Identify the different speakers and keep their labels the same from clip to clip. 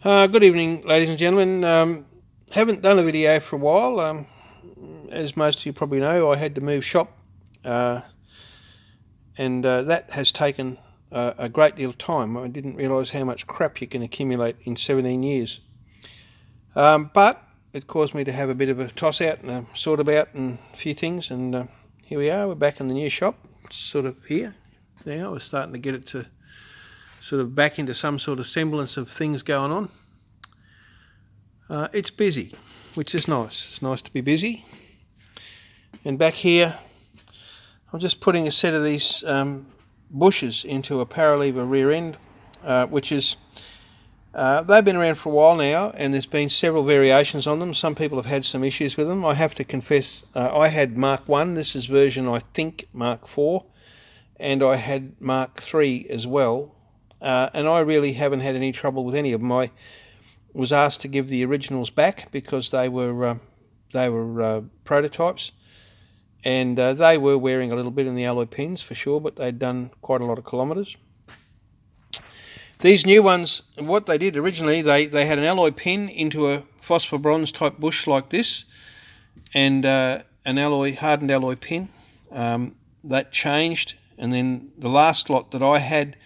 Speaker 1: Good evening, ladies and gentlemen. Haven't done a video for a while. As most of you probably know, I had to move shop, and that has taken a great deal of time. I didn't realise how much crap you can accumulate in 17 years. But it caused me to have a bit of a toss out and a sort about and a few things, and here we are. We're back in the new shop. It's sort of here now. We're starting to get it to sort of back into some sort of semblance of things going on. It's busy, which is nice. It's nice to be busy. And back here, I'm just putting a set of these bushes into a Paralever rear end, which is, they've been around for a while now, and there's been several variations on them. Some people have had some issues with them. I have to confess, I had Mark 1. This is version, I think, Mark 4. And I had Mark 3 as well. And I really haven't had any trouble with any of them. I was asked to give the originals back because they were prototypes, and they were wearing a little bit in the alloy pins for sure, but they'd done quite a lot of kilometres. These new ones, what they did originally, they had an alloy pin into a phosphor bronze type bush like this, and an hardened alloy pin. That changed, and then the last lot that I had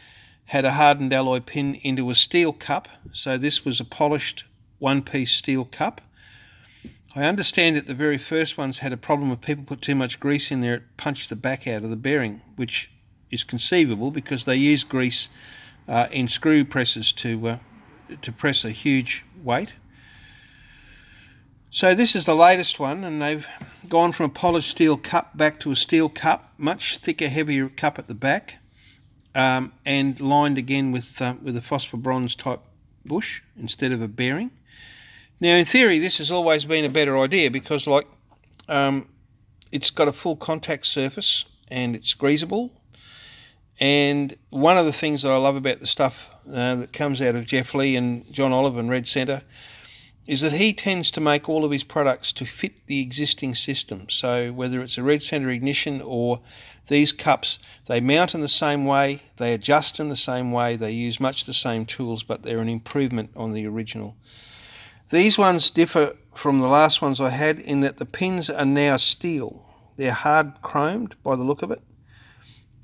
Speaker 1: a hardened alloy pin into a steel cup. So this was a polished one-piece steel cup. I understand that the very first ones had a problem with people put too much grease in there, it punched the back out of the bearing, which is conceivable because they use grease in screw presses to press a huge weight. So this is the latest one, and they've gone from a polished steel cup back to a steel cup, much thicker, heavier cup at the back. And lined again with a phosphor bronze type bush instead of a bearing. Now, in theory, this has always been a better idea because, it's got a full contact surface and it's greaseable. And one of the things that I love about the stuff that comes out of Jeff Lee and John Oliver and Red Centre is that he tends to make all of his products to fit the existing system. So whether it's a Red Centre ignition or these cups, they mount in the same way, they adjust in the same way, they use much the same tools, but they're an improvement on the original. These ones differ from the last ones I had in that the pins are now steel. They're hard chromed by the look of it.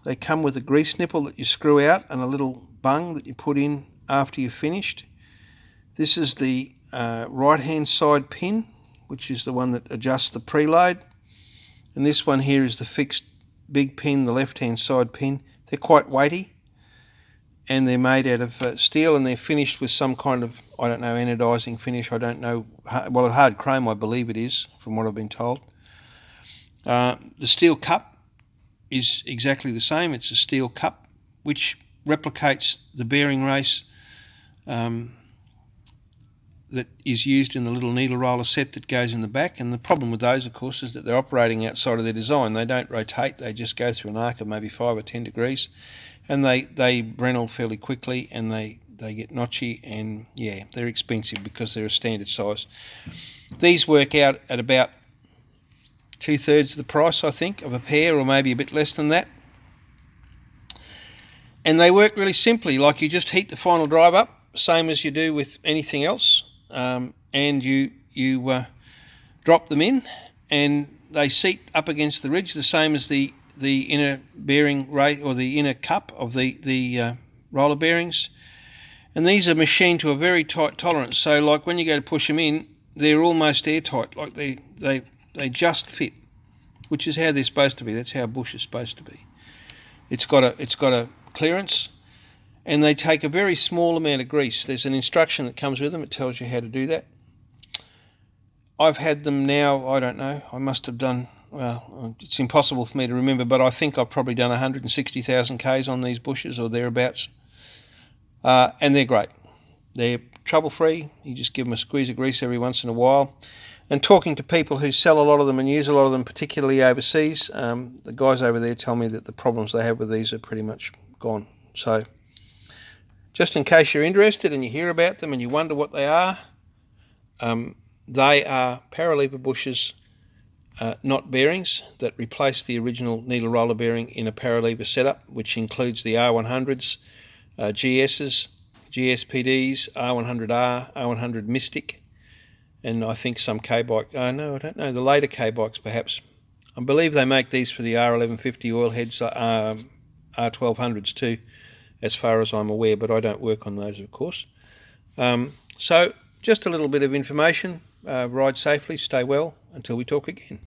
Speaker 1: They come with a grease nipple that you screw out and a little bung that you put in after you've finished. This is the right hand side pin, which is the one that adjusts the preload, and this one here is the fixed big pin, the left hand side pin. They're quite weighty, and they're made out of steel, and they're finished with some kind of, I don't know, anodizing finish. I don't know, well, hard chrome I believe it is, from what I've been told. The steel cup is exactly the same. It's a steel cup which replicates the bearing race that is used in the little needle roller set that goes in the back. And the problem with those, of course, is that they're operating outside of their design. They don't rotate, they just go through an arc of maybe 5 or 10 degrees, and they Brenel fairly quickly, and they get notchy, and yeah, they're expensive because they're a standard size. These work out at about 2/3 of the price, I think, of a pair, or maybe a bit less than that. And they work really simply, like you just heat the final drive up, same as you do with anything else, and you drop them in, and they seat up against the ridge, the same as the inner bearing rate, or the inner cup of the roller bearings. And these are machined to a very tight tolerance, so like when you go to push them in, they're almost airtight, like they just fit, which is how they're supposed to be. That's how a bush is supposed to be. It's got a clearance, and they take a very small amount of grease. There's an instruction that comes with them. It tells you how to do that. I've had them now, I don't know, I must have done, well, it's impossible for me to remember, but I think I've probably done 160,000 Ks on these bushes or thereabouts. And they're great. They're trouble-free. You just give them a squeeze of grease every once in a while. And talking to people who sell a lot of them and use a lot of them, particularly overseas, the guys over there tell me that the problems they have with these are pretty much gone. So just in case you're interested and you hear about them and you wonder what they are Paralever bushes, not bearings, that replace the original needle roller bearing in a Paralever setup, which includes the R100s, GSs, GSPDs, R100R, R100 Mystic, and I think some K-bike. No, I don't know. The later K-bikes, perhaps. I believe they make these for the R1150 oil heads, R1200s too, as far as I'm aware, but I don't work on those, of course. So just a little bit of information. Ride safely, stay well, until we talk again.